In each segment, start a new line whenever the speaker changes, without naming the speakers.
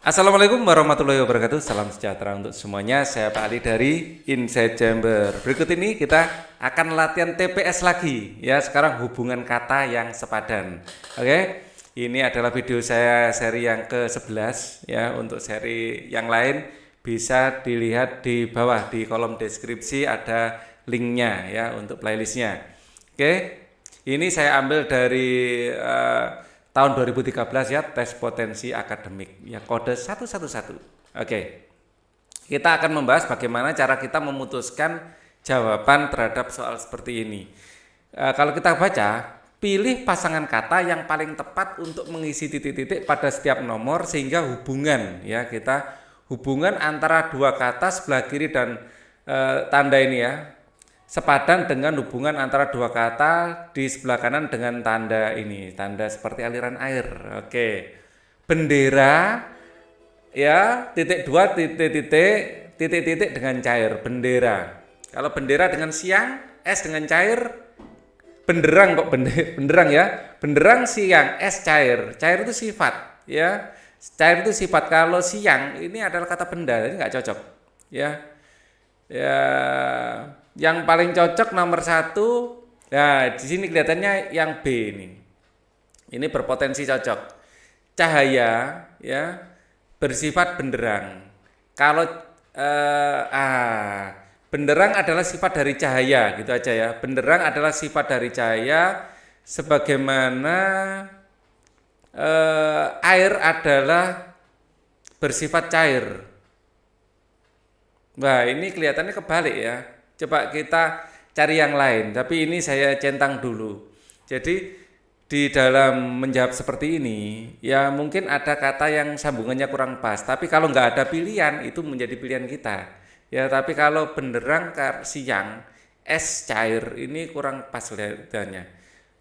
Assalamualaikum warahmatullahi wabarakatuh. Salam sejahtera untuk semuanya. Saya Pak Ali dari Inside Chamber. Berikut ini kita akan latihan TPS lagi. Ya, sekarang hubungan kata yang sepadan. Oke. Ini adalah video saya seri yang ke-11 ya. Untuk seri yang lain bisa dilihat di bawah di kolom deskripsi ada linknya ya untuk playlistnya. Oke. Ini saya ambil dari tahun 2013 ya, tes potensi akademik ya, kode 111. Oke. Kita akan membahas bagaimana cara kita memutuskan jawaban terhadap soal seperti ini. Kalau kita baca, pilih pasangan kata yang paling tepat untuk mengisi titik-titik pada setiap nomor sehingga hubungan ya, kita hubungan antara dua kata sebelah kiri dan tanda ini ya sepadan dengan hubungan antara dua kata di sebelah kanan dengan tanda ini, tanda seperti aliran air. Oke. Bendera ya, titik dua titik dengan cair, bendera. Kalau bendera dengan siang, es dengan cair, benderang kok benderang ya. Benderang siang, es cair. Cair itu sifat ya. Cair itu sifat. Kalau siang ini adalah kata benda, ini nggak cocok ya. Ya, yang paling cocok nomor 1. Nah, di sini kelihatannya yang B ini. Ini berpotensi cocok. Cahaya ya bersifat benderang. Kalau benderang adalah sifat dari cahaya, gitu aja ya. Benderang adalah sifat dari cahaya, sebagaimana air adalah bersifat cair. Nah, ini kelihatannya kebalik ya. Coba kita cari yang lain, tapi ini saya centang dulu. Jadi di dalam menjawab seperti ini, ya mungkin ada kata yang sambungannya kurang pas. Tapi kalau nggak ada pilihan, itu menjadi pilihan kita. Ya, tapi kalau benderang siang, es cair, ini kurang pas kelihatannya.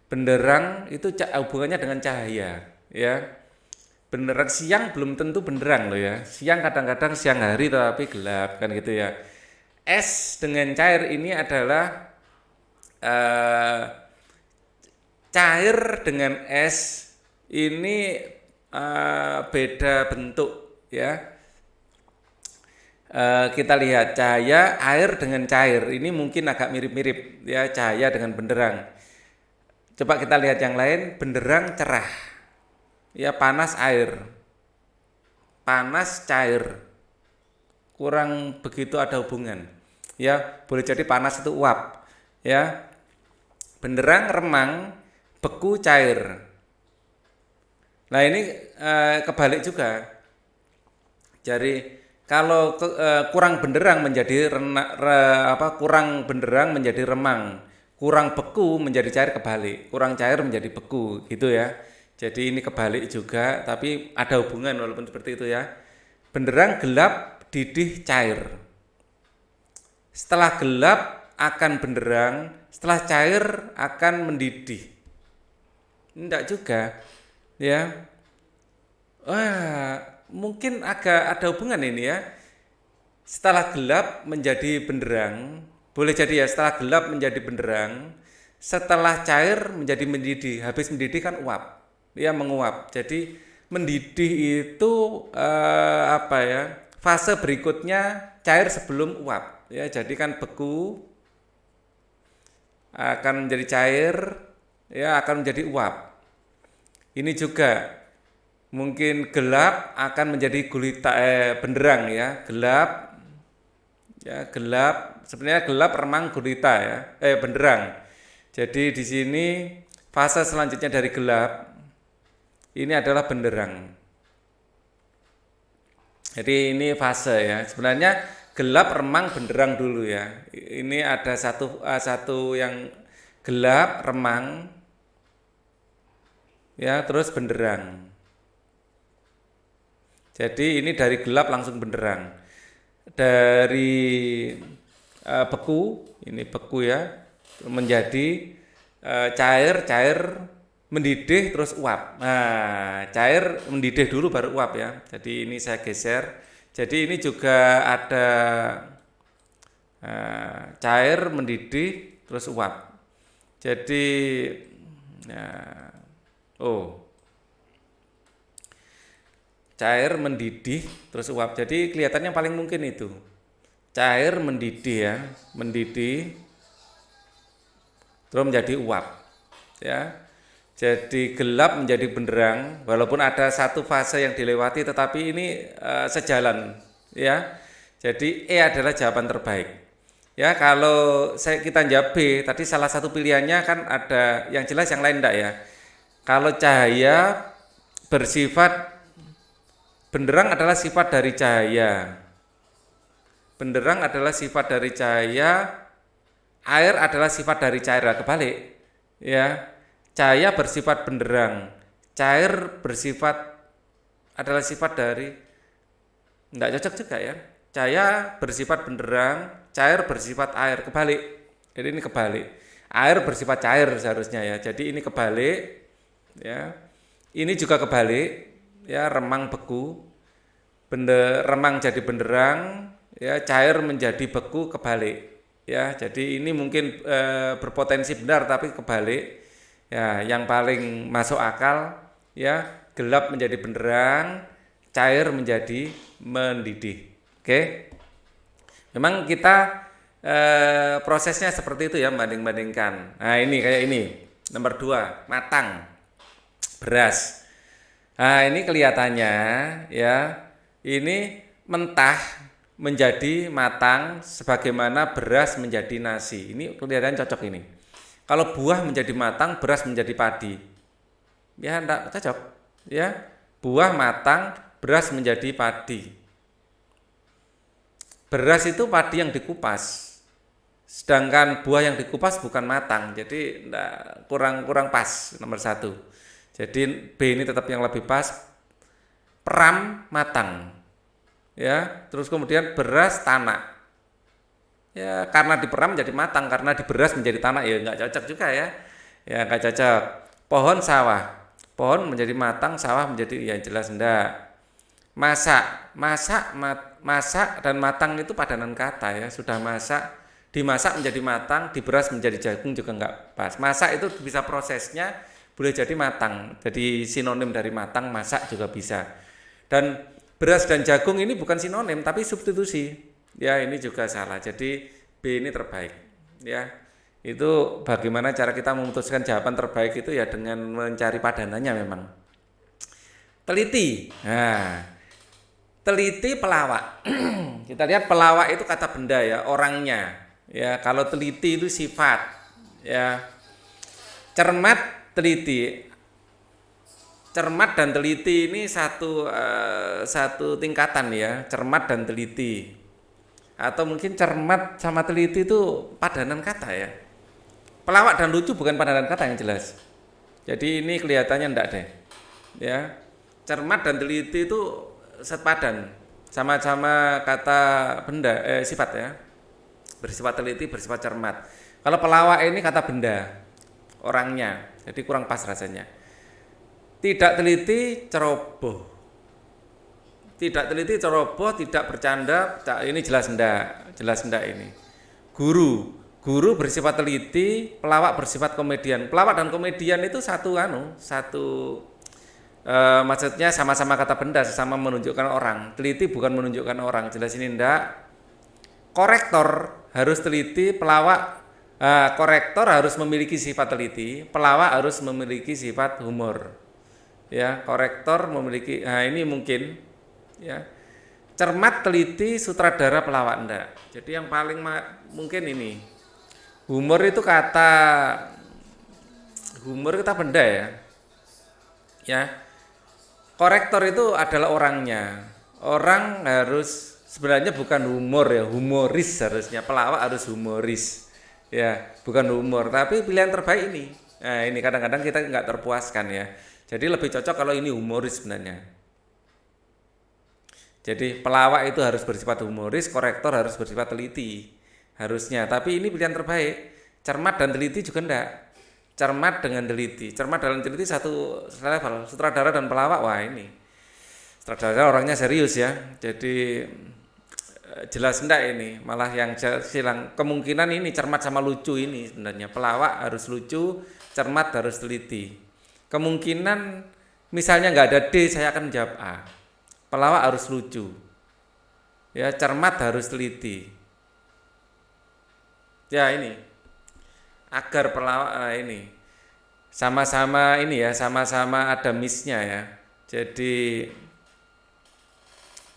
Benderang itu hubungannya dengan cahaya, ya. Benderang siang belum tentu benderang loh ya. Siang kadang-kadang siang hari tapi gelap kan gitu ya. Es dengan cair ini adalah eh, cair dengan es ini beda bentuk ya. Kita lihat cahaya air dengan cair ini mungkin agak mirip-mirip ya, cahaya dengan benderang. Coba kita lihat yang lain, benderang cerah. Ya, panas air, panas cair, kurang begitu ada hubungan. Ya, boleh jadi panas itu uap. Ya, benderang remang, beku cair. Nah ini kebalik juga. Jadi kalau kurang benderang menjadi kurang benderang menjadi remang, kurang beku menjadi cair, kebalik. Kurang cair menjadi beku, gitu ya. Jadi ini kebalik juga, tapi ada hubungan walaupun seperti itu ya. Benderang gelap, didih cair. Setelah gelap akan benderang, setelah cair akan mendidih. Enggak juga, ya. Wah, mungkin agak ada hubungan ini ya. Setelah gelap menjadi benderang, boleh jadi ya, setelah gelap menjadi benderang, setelah cair menjadi mendidih. Habis mendidih kan uap. Ya, menguap. Jadi mendidih itu apa ya? Fase berikutnya cair sebelum uap. Ya, jadi kan beku akan menjadi cair, ya akan menjadi uap. Ini juga mungkin gelap akan menjadi gulita benderang ya, gelap ya, gelap sebenarnya gelap remang gulita ya, benderang. Jadi di sini fase selanjutnya dari gelap ini adalah benderang. Jadi ini fase ya. Sebenarnya gelap remang benderang dulu ya. Ini ada satu yang gelap remang ya, terus benderang. Jadi ini dari gelap langsung benderang. Dari beku, ini beku ya, menjadi cair mendidih terus uap. Nah, cair mendidih dulu baru uap ya. Jadi ini saya geser. Jadi ini juga ada cair mendidih terus uap. Jadi oh cair mendidih terus uap. Jadi kelihatannya paling mungkin itu. Cair mendidih ya, mendidih terus menjadi uap. Ya. Jadi gelap menjadi benderang, walaupun ada satu fase yang dilewati, tetapi ini sejalan, ya. Jadi E adalah jawaban terbaik. Ya, kalau kita jawab B, tadi salah satu pilihannya kan ada yang jelas, yang lain enggak ya. Kalau cahaya bersifat benderang adalah sifat dari cahaya. Benderang adalah sifat dari cahaya, air adalah sifat dari cair. Kebalik, ya. Cahaya bersifat benderang, cair bersifat adalah sifat dari, enggak cocok juga ya. Cahaya bersifat benderang, cair bersifat air. Kebalik. Jadi ini kebalik. Air bersifat cair seharusnya ya. Jadi ini kebalik ya. Ini juga kebalik ya, remang beku. Remang jadi benderang ya, cair menjadi beku, kebalik ya. Jadi ini mungkin berpotensi benar tapi kebalik. Ya, yang paling masuk akal ya, gelap menjadi benderang, cair menjadi mendidih. Oke. Memang kita prosesnya seperti itu ya, banding-bandingkan. Nah, ini kayak ini. Nomor 2, matang. Beras. Nah, ini kelihatannya ya, ini mentah menjadi matang sebagaimana beras menjadi nasi. Ini kelihatan cocok ini. Kalau buah menjadi matang, beras menjadi padi. Ya, enggak cocok. Ya, buah matang, beras menjadi padi. Beras itu padi yang dikupas. Sedangkan buah yang dikupas bukan matang. Jadi enggak, kurang pas nomor 1. Jadi B ini tetap yang lebih pas. Peram matang. Ya, terus kemudian beras tanak. Ya, karena diperam menjadi matang, karena diberas menjadi tanah, ya nggak cocok juga ya. Ya nggak cocok. Pohon sawah. Pohon menjadi matang, sawah menjadi, ya jelas enggak. Masak dan matang itu padanan kata ya. Sudah masak, dimasak menjadi matang, diberas menjadi jagung juga enggak pas. Masak itu bisa prosesnya boleh jadi matang. Jadi sinonim dari matang, masak juga bisa. Dan beras dan jagung ini bukan sinonim tapi substitusi. Ya, ini juga salah. Jadi B ini terbaik. Ya, itu bagaimana cara kita memutuskan jawaban terbaik itu ya dengan mencari padanannya memang. Teliti. Nah, teliti pelawak. Kita lihat pelawak itu kata benda ya, orangnya. Ya, kalau teliti itu sifat. Ya, cermat, teliti. Cermat dan teliti ini satu tingkatan ya, cermat dan teliti. Atau mungkin cermat sama teliti itu padanan kata ya. Pelawak dan lucu bukan padanan kata yang jelas. Jadi ini kelihatannya enggak deh. Ya. Cermat dan teliti itu sepadan. Sama-sama kata benda, sifat ya. Bersifat teliti, bersifat cermat. Kalau pelawak ini kata benda, orangnya. Jadi kurang pas rasanya. Tidak teliti, ceroboh. Tidak teliti, ceroboh, tidak bercanda, ini jelas enggak ini. Guru bersifat teliti, pelawak bersifat komedian. Pelawak dan komedian itu maksudnya sama-sama kata benda, sama menunjukkan orang. Teliti bukan menunjukkan orang, jelas ini enggak. Korektor harus teliti, korektor harus memiliki sifat teliti, pelawak harus memiliki sifat humor. Ya, korektor memiliki, nah ini mungkin. Ya, cermat, teliti, sutradara, pelawak enggak. Jadi yang paling mungkin ini. Humor kata benda ya. Ya. Korektor itu adalah orangnya. Orang harus sebenarnya bukan humor ya, humoris harusnya. Pelawak harus humoris. Ya, bukan humor, tapi pilihan terbaik ini. Nah, ini kadang-kadang kita nggak terpuaskan ya. Jadi lebih cocok kalau ini humoris sebenarnya. Jadi pelawak itu harus bersifat humoris, korektor harus bersifat teliti. Harusnya, tapi ini pilihan terbaik. Cermat dan teliti juga enggak. Cermat dengan teliti. Cermat dan teliti satu level. Sutradara dan pelawak, wah ini. Sutradara orangnya serius ya. Jadi jelas enggak ini. Malah yang silang kemungkinan ini cermat sama lucu ini sebenarnya. Pelawak harus lucu, cermat harus teliti. Kemungkinan misalnya enggak ada D, saya akan jawab A. pelawak harus lucu. Ya, cermat harus teliti. Ya, ini agar pelawak ini sama-sama ini ya, sama-sama ada miss-nya ya. Jadi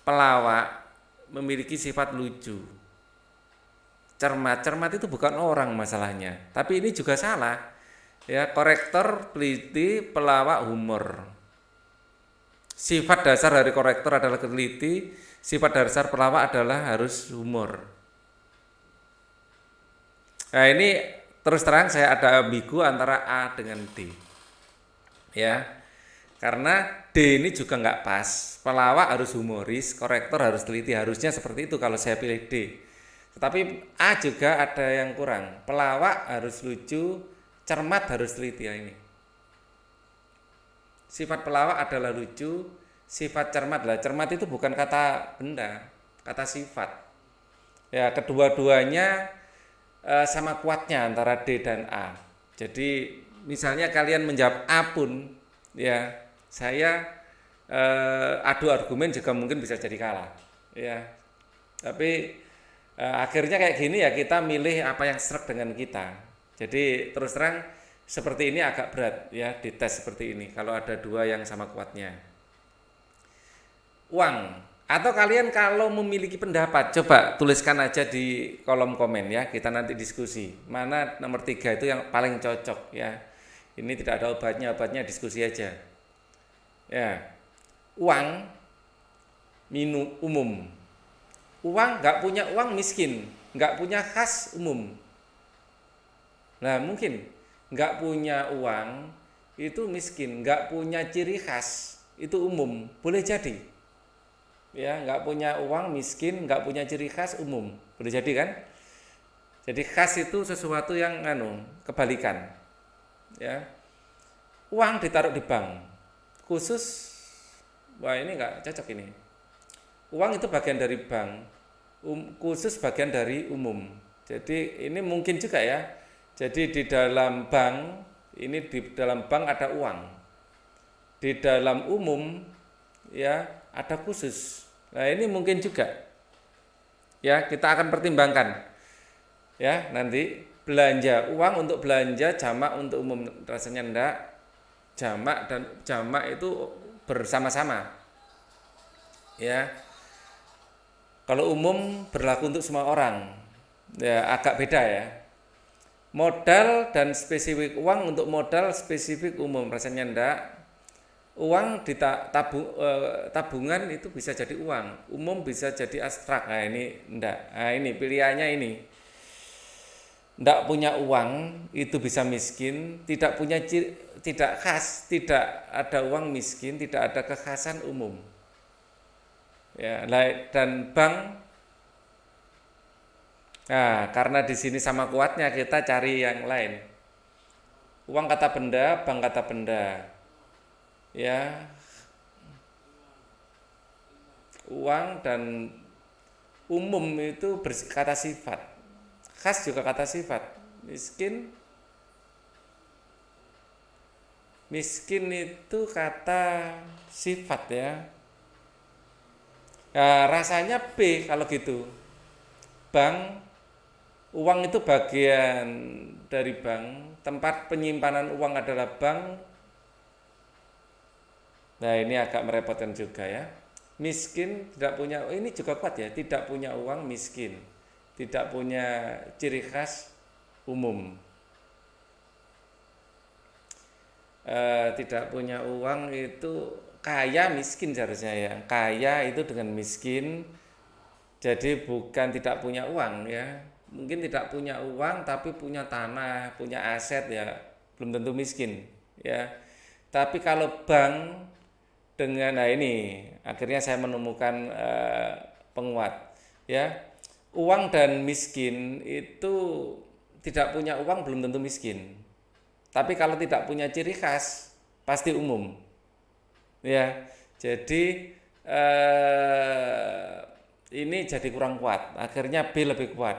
pelawak memiliki sifat lucu. Cermat itu bukan orang masalahnya, tapi ini juga salah. Ya, korektor teliti, pelawak humor. Sifat dasar dari korektor adalah teliti, sifat dasar pelawak adalah harus humor. Nah, ini terus terang saya ada ambigu antara A dengan D. Ya. Karena D ini juga nggak pas. Pelawak harus humoris, korektor harus teliti. Harusnya seperti itu kalau saya pilih D. Tetapi A juga ada yang kurang. Pelawak harus lucu, cermat harus teliti ya ini. Sifat pelawak adalah lucu, sifat cermat lah. Cermat itu bukan kata benda, kata sifat. Ya, kedua-duanya sama kuatnya antara D dan A. Jadi misalnya kalian menjawab A pun, ya saya adu argumen juga mungkin bisa jadi kalah. Ya, tapi akhirnya kayak gini ya, kita milih apa yang serak dengan kita. Jadi terus terang seperti ini agak berat ya, dites seperti ini kalau ada dua yang sama kuatnya. Uang, atau kalian kalau memiliki pendapat coba tuliskan aja di kolom komen ya, kita nanti diskusi mana nomor 3 itu yang paling cocok ya. Ini tidak ada obatnya diskusi aja ya. Uang minum umum. Uang nggak punya uang miskin, nggak punya khas umum. Nah mungkin nggak punya uang itu miskin, nggak punya ciri khas itu umum, boleh jadi. Ya nggak punya uang miskin, nggak punya ciri khas umum, boleh jadi kan? Jadi khas itu sesuatu yang kebalikan. Ya, uang ditaruh di bank, khusus, wah ini nggak cocok ini. Uang itu bagian dari bank, khusus bagian dari umum. Jadi ini mungkin juga ya. Jadi di dalam bank, ini di dalam bank ada uang. Di dalam umum ya ada khusus. Nah, ini mungkin juga. Ya, kita akan pertimbangkan. Ya, nanti belanja uang untuk belanja, jamak untuk umum rasanya enggak. Jamak dan jamak itu bersama-sama. Ya. Kalau umum berlaku untuk semua orang, ya agak beda ya. Modal dan spesifik uang untuk modal spesifik umum rasanya enggak. Uang di tabungan itu bisa jadi uang, umum bisa jadi abstrak. Nah ini enggak. Nah ini pilihannya ini. Enggak punya uang itu bisa miskin, tidak punya tidak khas, tidak ada uang miskin, tidak ada kekhasan umum. Ya, dan bank. Nah, karena di sini sama kuatnya kita cari yang lain. Uang kata benda, bank kata benda. Ya. Uang dan umum itu kata sifat. Khas juga kata sifat. Miskin itu kata sifat ya. Nah, rasanya B kalau gitu. Bank, uang itu bagian dari bank, tempat penyimpanan uang adalah bank. Nah ini agak merepotkan juga ya. Miskin tidak punya, ini juga kuat ya, tidak punya uang miskin, tidak punya ciri khas umum. Tidak punya uang itu kaya miskin seharusnya ya. Kaya itu dengan miskin, jadi bukan tidak punya uang ya. Mungkin tidak punya uang tapi punya tanah, punya aset ya, belum tentu miskin ya. Tapi kalau bank dengan, nah ini akhirnya saya menemukan penguat ya. Uang dan miskin itu tidak punya uang belum tentu miskin. Tapi kalau tidak punya ciri khas pasti umum. Ya. Jadi ini jadi kurang kuat. Akhirnya B lebih kuat.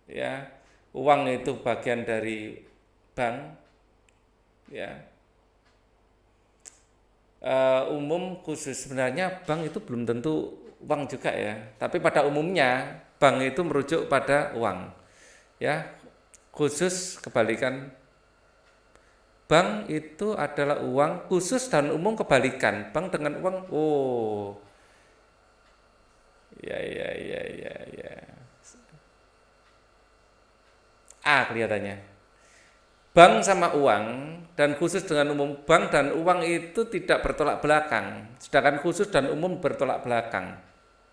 Ya. Uang itu bagian dari bank. Ya. umum khusus. Sebenarnya bank itu belum tentu uang juga ya. Tapi pada umumnya bank itu merujuk pada uang. Ya, khusus kebalikan. Bank itu adalah uang, khusus dan umum kebalikan. Bank dengan uang, oh, ya ya ya ya ya. A kelihatannya. Bank sama uang dan khusus dengan umum, bank dan uang itu tidak bertolak belakang, sedangkan khusus dan umum bertolak belakang.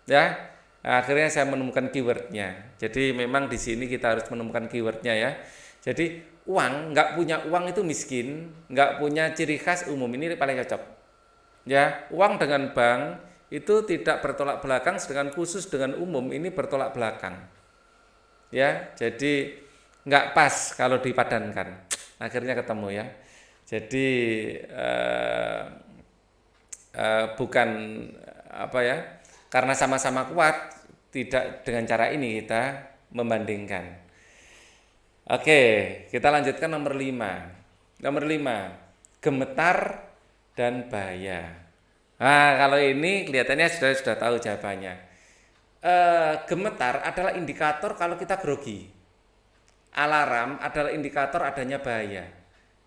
Ya, nah, akhirnya saya menemukan keywordnya. Jadi memang di sini kita harus menemukan keywordnya ya. Jadi uang, nggak punya uang itu miskin, nggak punya ciri khas umum, ini paling cocok. Ya, uang dengan bank itu tidak bertolak belakang, sedangkan khusus dengan umum ini bertolak belakang. Ya, jadi nggak pas kalau dipadankan. Akhirnya ketemu ya. Jadi eh, bukan apa ya, karena sama-sama kuat, tidak dengan cara ini kita membandingkan. Oke, kita lanjutkan nomor 5. Nomor 5, gemetar dan bahaya. Nah, kalau ini kelihatannya sudah tahu jawabannya. Gemetar adalah indikator kalau kita grogi. Alarm adalah indikator adanya bahaya.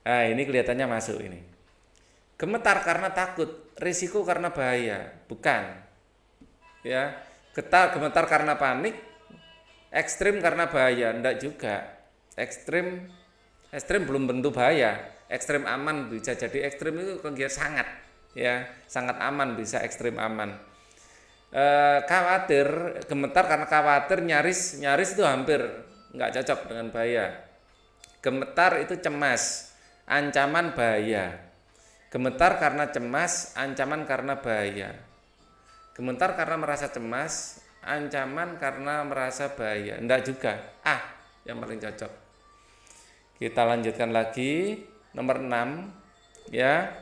Nah, ini kelihatannya masuk ini. Gemetar karena takut, risiko karena bahaya, bukan. Ya, gemetar karena panik, ekstrim karena bahaya, enggak juga. Ekstrim belum tentu bahaya. Ekstrim aman bisa jadi ekstrim itu kegiatan sangat, ya, sangat aman bisa ekstrim aman. Khawatir, gemetar karena khawatir, nyaris itu hampir nggak cocok dengan bahaya. Gemetar itu cemas, ancaman bahaya. Gemetar karena cemas, ancaman karena bahaya. Gemetar karena merasa cemas, ancaman karena merasa bahaya. Enggak juga. Yang paling cocok. Kita lanjutkan lagi. Nomor 6. Ya.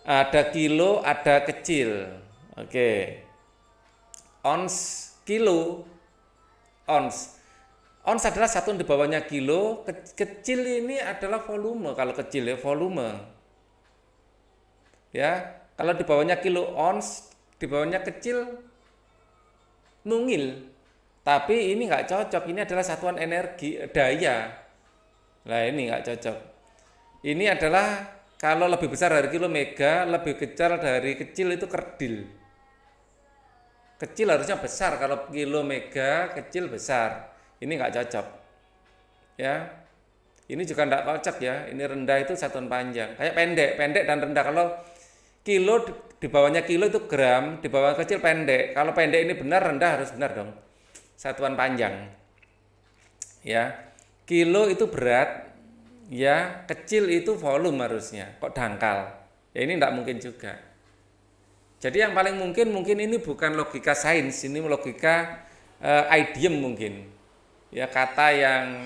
Ada kilo, ada kecil. Oke. Ons, kilo, ons. Ons adalah satuan di bawahnya kilo. Kecil ini adalah volume. Kalau kecil ya volume. Ya, kalau di bawahnya kilo ons, di bawahnya kecil mungil. Tapi ini nggak cocok. Ini adalah satuan energi daya. Nah ini nggak cocok. Ini adalah kalau lebih besar dari kilo mega, lebih kecil dari kecil itu kerdil. Kecil harusnya besar, kalau kilo mega kecil besar. Ini nggak cocok. Ya, ini juga nggak cocok ya. Ini rendah itu satuan panjang. Kayak pendek dan rendah. Kalau kilo di bawahnya kilo itu gram, di bawah kecil pendek. Kalau pendek ini benar, rendah harus benar dong. Satuan panjang. Ya, kilo itu berat, ya, kecil itu volume harusnya. Kok dangkal? Ya ini nggak mungkin juga. Jadi yang paling mungkin ini bukan logika sains, ini logika idiom mungkin. Ya kata yang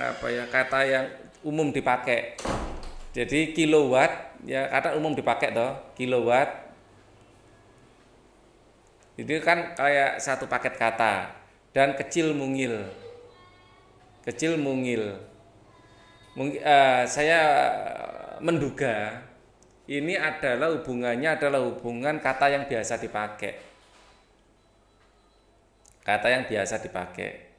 kata yang umum dipakai. Jadi kilowatt, ya kata umum dipakai toh, kilowatt. Itu kan kayak satu paket kata. Dan kecil mungil. Kecil mungil. Saya menduga ini adalah hubungan kata yang biasa dipakai. Kata yang biasa dipakai.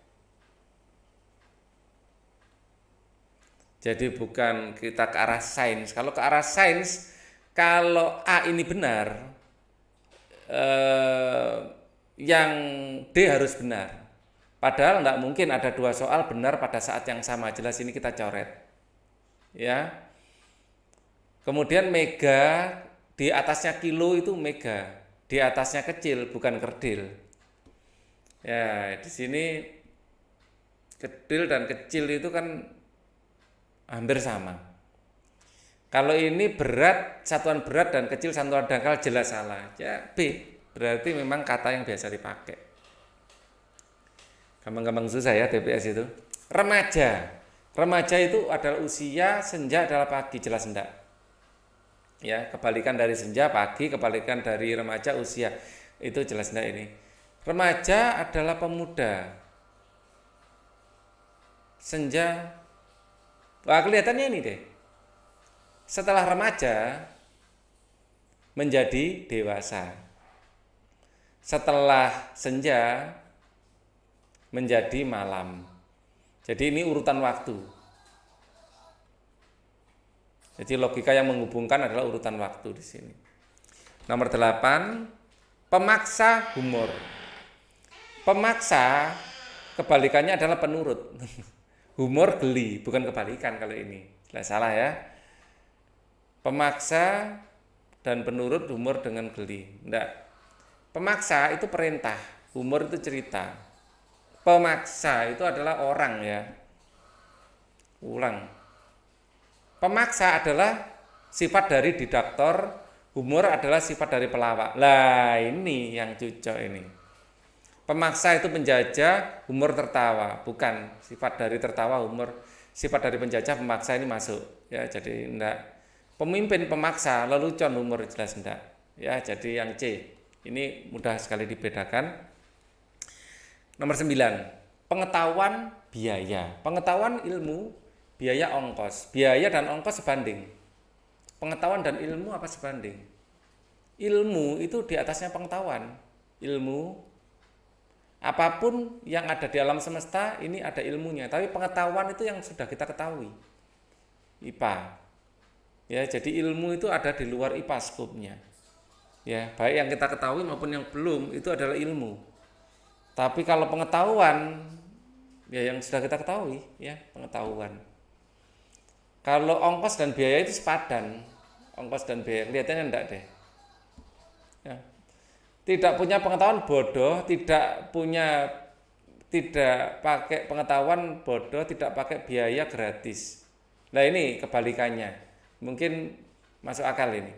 Jadi bukan kita ke arah sains. Kalau ke arah sains, kalau A ini benar, yang D harus benar. Padahal nggak mungkin ada dua soal benar pada saat yang sama. Jelas ini kita coret. Ya. Kemudian mega, di atasnya kilo itu mega, di atasnya kecil bukan kerdil. Ya, di sini kerdil dan kecil itu kan hampir sama. Kalau ini berat, satuan berat dan kecil satuan dangkal jelas salah. Ya B, berarti memang kata yang biasa dipakai. Gampang-gampang susah ya TPS itu. Remaja. Remaja itu adalah usia, senja adalah pagi, jelas enggak? Ya, kebalikan dari senja pagi, kebalikan dari remaja usia. Itu jelas enggak ini? Remaja adalah pemuda. Senja. Wah, kelihatannya ini deh. Setelah remaja menjadi dewasa. Setelah senja menjadi malam. Jadi ini urutan waktu. Jadi logika yang menghubungkan adalah urutan waktu di sini. Nomor 8, pemaksa humor. Pemaksa kebalikannya adalah penurut. Humor geli, bukan kebalikan kalau ini. Jelas salah ya. Pemaksa dan penurut, humor dengan geli. Enggak. Pemaksa itu perintah, humor itu cerita. Pemaksa itu adalah orang ya. Ulang. Pemaksa adalah sifat dari didaktor, humor adalah sifat dari pelawak. Lah ini yang cocok ini. Pemaksa itu penjajah, humor tertawa. Bukan sifat dari tertawa, humor. Sifat dari penjajah, pemaksa ini masuk. Ya, jadi enggak. Pemimpin pemaksa, lelucon, humor jelas enggak. Ya, jadi yang C. Ini mudah sekali dibedakan. Nomor 9, pengetahuan biaya. Pengetahuan ilmu, biaya ongkos. Biaya dan ongkos sebanding. Pengetahuan dan ilmu apa sebanding? Ilmu itu di atasnya pengetahuan. Ilmu, apapun yang ada di alam semesta ini ada ilmunya. Tapi pengetahuan itu yang sudah kita ketahui. IPA. Ya, jadi ilmu itu ada di luar IPA skopnya. Ya, baik yang kita ketahui maupun yang belum itu adalah ilmu. Tapi kalau pengetahuan ya yang sudah kita ketahui, ya, pengetahuan. Kalau ongkos dan biaya itu sepadan. Ongkos dan biaya kelihatannya enggak deh. Ya. Tidak punya pengetahuan bodoh, tidak pakai pengetahuan bodoh, tidak pakai biaya gratis. Nah, ini kebalikannya. Mungkin masuk akal ini.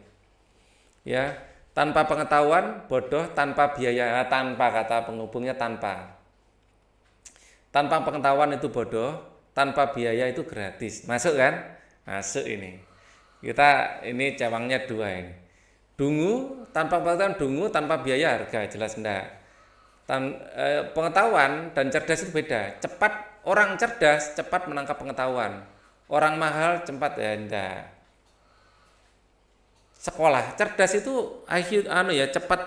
Ya, tanpa pengetahuan bodoh, tanpa biaya, tanpa kata penghubungnya tanpa. Tanpa pengetahuan itu bodoh, tanpa biaya itu gratis. Masuk kan? Masuk ini. Kita ini cabangnya 2 ini. Dungu, tanpa pengetahuan dungu, tanpa biaya harga, jelas enggak. Pengetahuan dan cerdas itu beda. Cepat, orang cerdas cepat menangkap pengetahuan. Orang mahal cepat ya enggak. Sekolah, cerdas itu IQ cepat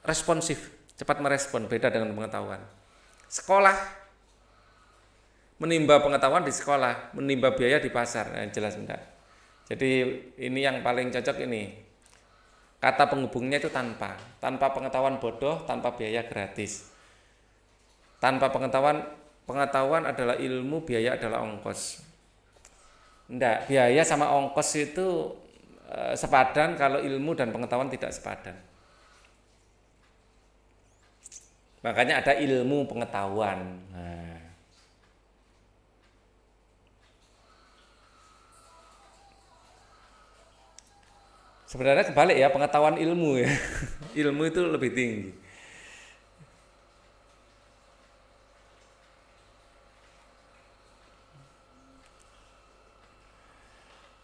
responsif, cepat merespon, beda dengan pengetahuan. Sekolah menimba pengetahuan di sekolah, menimba biaya di pasar, jelas enggak. Jadi ini yang paling cocok ini. Kata penghubungnya itu tanpa pengetahuan bodoh, tanpa biaya gratis. Tanpa pengetahuan adalah ilmu, biaya adalah ongkos. Enggak, biaya sama ongkos itu sepadan kalau ilmu dan pengetahuan tidak sepadan. Makanya ada ilmu pengetahuan. Nah. Sebenarnya kebalik ya, pengetahuan ilmu ya. Ilmu itu lebih tinggi.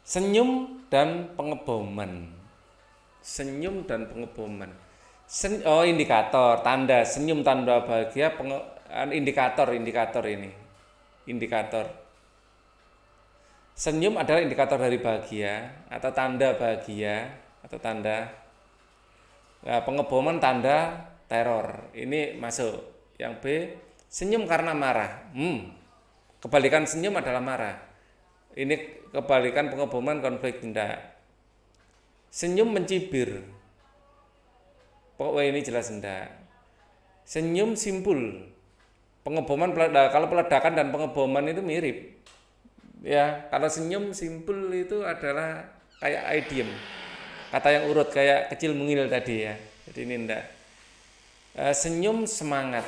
Senyum dan pengeboman. Senyum dan pengeboman. Indikator, tanda senyum, tanda bahagia, indikator ini. Indikator. Senyum adalah indikator dari bahagia atau tanda bahagia atau tanda. Nah, pengeboman tanda teror. Ini masuk. Yang B, senyum karena marah. Kebalikan senyum adalah marah. Ini kebalikan pengeboman konflik tidak. Senyum mencibir. Pokoknya ini jelas enggak. Senyum simpul. Pengeboman kalau peledakan dan pengeboman itu mirip. Ya, kalau senyum simpul itu adalah kayak idiom. Kata yang urut kayak kecil mungil tadi ya. Jadi ini enggak. Senyum semangat.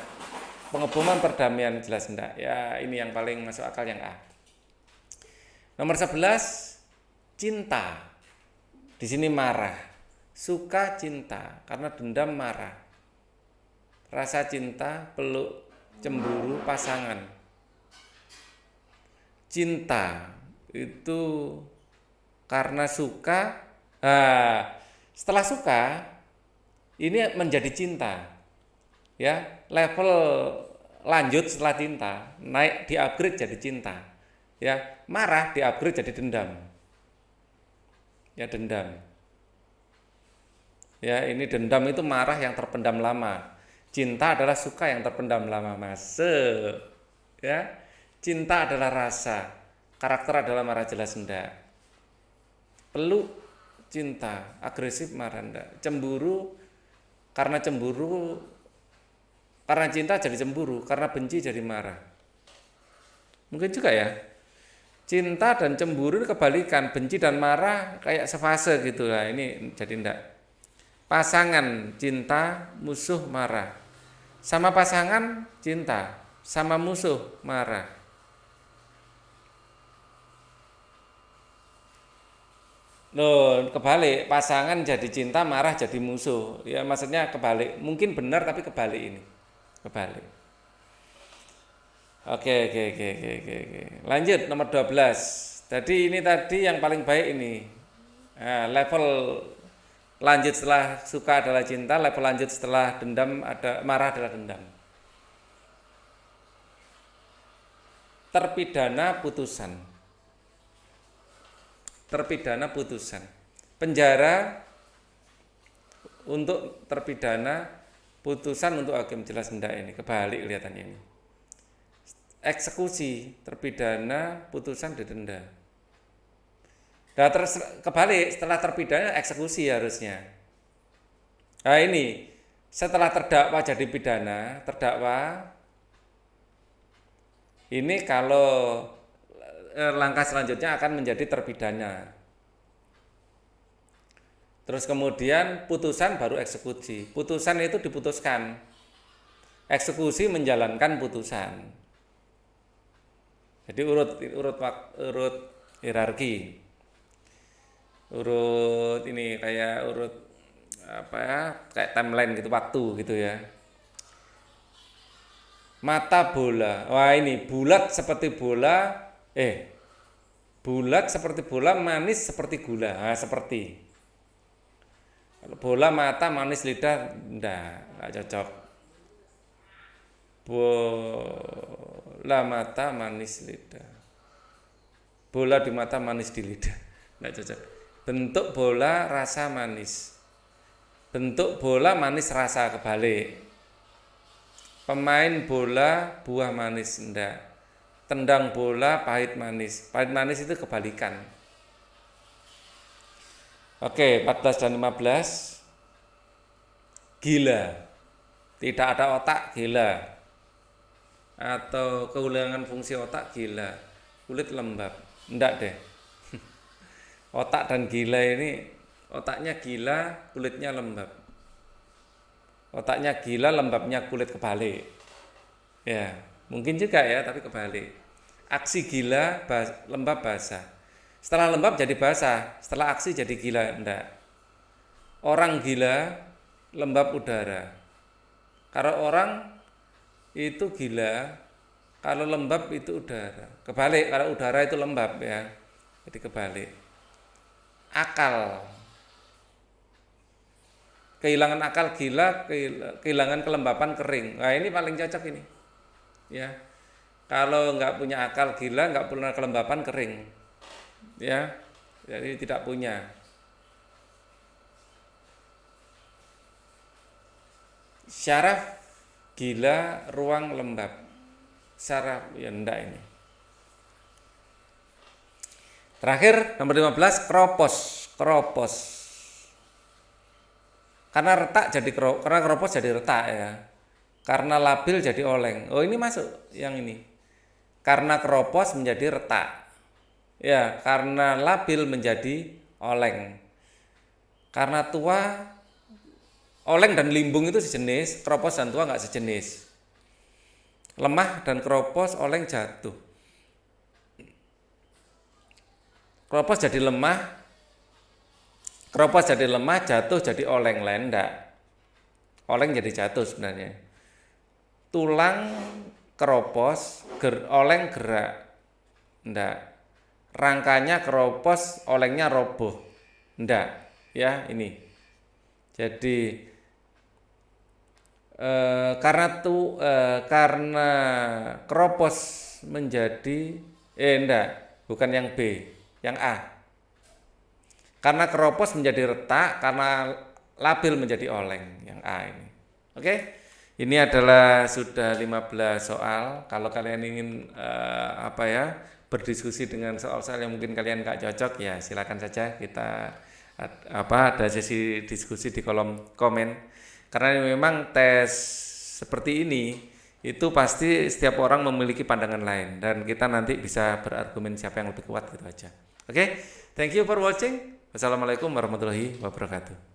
Pengeboman perdamaian jelas enggak. Ya, ini yang paling masuk akal yang A. Nomor 11, cinta. Di sini marah. Suka cinta karena dendam marah. Rasa cinta, peluk, cemburu, pasangan. Cinta itu karena suka. Setelah suka ini menjadi cinta. Ya, level lanjut setelah cinta, naik di-upgrade jadi cinta. Ya, marah di-upgrade jadi dendam. Ya, dendam. Ya, ini dendam itu marah yang terpendam lama. Cinta adalah suka yang terpendam lama, masuk. Ya, cinta adalah rasa. Karakter adalah marah jelas enggak. Peluk cinta, agresif marah enggak. Cemburu karena cinta jadi cemburu, karena benci jadi marah. Mungkin juga ya. Cinta dan cemburu kebalikan, benci dan marah kayak sefase gitu lah. Ini jadi enggak. Pasangan cinta, musuh marah. Sama pasangan cinta, sama musuh marah. Loh, kebalik, pasangan jadi cinta, marah jadi musuh. Ya maksudnya kebalik. Mungkin benar tapi kebalik ini. Kebalik. Oke. Lanjut nomor 12. Jadi ini tadi yang paling baik ini. Nah, level lanjut setelah suka adalah cinta, level lanjut setelah dendam ada marah adalah dendam. Terpidana putusan. Terpidana putusan. Penjara untuk terpidana, putusan untuk hakim jelas enggak ini, kebalik kelihatannya ini. Eksekusi, terpidana, putusan didenda. Nah, kebalik, setelah terpidana eksekusi harusnya. Nah ini, setelah terdakwa jadi pidana, terdakwa ini kalau langkah selanjutnya akan menjadi terpidana. Terus kemudian putusan baru eksekusi. Putusan itu diputuskan. Eksekusi menjalankan putusan. Jadi urut hierarki. Urut ini kayak urut apa ya? Kayak timeline gitu, waktu gitu ya. Mata bola. Wah, ini bulat seperti bola. Bulat seperti bola, manis seperti gula. Nah, seperti. Kalau bola mata, manis lidah, enggak cocok. Bola mata, manis lidah. Bola di mata, manis di lidah. Enggak cocok. Bentuk bola, rasa manis. Bentuk bola, manis rasa, kebalik. Pemain bola, buah manis, enggak. Tendang bola, pahit manis. Pahit manis itu kebalikan. Oke, 14 dan 15. Gila. Tidak ada otak, gila. Atau kehilangan fungsi otak, gila. Kulit lembab. Enggak deh. Otak dan gila ini, otaknya gila, kulitnya lembab. Otaknya gila, lembabnya kulit, kebalik. Ya, mungkin juga ya, tapi kebalik. Aksi gila, lembab basah. Setelah lembab jadi basah, setelah aksi jadi gila, enggak. Orang gila, lembab udara. Kalau orang itu gila, kalau lembab itu udara. Kebalik, kalau udara itu lembab ya. Jadi kebalik. Akal. Kehilangan akal gila, kehilangan kelembapan kering. Nah ini paling cocok ini. Ya. Kalau nggak punya akal gila, nggak punya kelembapan kering. Ya, jadi tidak punya. Syaraf gila, ruang lembab. Syaraf ya enggak ini. Terakhir nomor 15 keropos. Karena retak jadi karena keropos jadi retak ya. Karena labil jadi oleng. Oh ini masuk yang ini. Karena keropos menjadi retak. Ya, karena labil menjadi oleng. Karena tua, oleng dan limbung itu sejenis, keropos dan tua nggak sejenis. Lemah dan keropos, oleng jatuh. Keropos jadi lemah, jatuh jadi oleng, lendak. Oleng jadi jatuh sebenarnya. Tulang keropos, oleng gerak, enggak. Rangkanya keropos, olengnya roboh, enggak. Ya ini. Jadi karena keropos menjadi enggak, bukan yang B, yang A. Karena keropos menjadi retak, karena labil menjadi oleng yang A ini. Oke. Ini adalah sudah 15 soal. Kalau kalian ingin berdiskusi dengan soal-soal yang mungkin kalian nggak cocok, ya silakan saja kita ada sesi diskusi di kolom komen. Karena memang tes seperti ini itu pasti setiap orang memiliki pandangan lain dan kita nanti bisa berargumen siapa yang lebih kuat gitu aja. Oke, thank you for watching. Wassalamualaikum warahmatullahi wabarakatuh.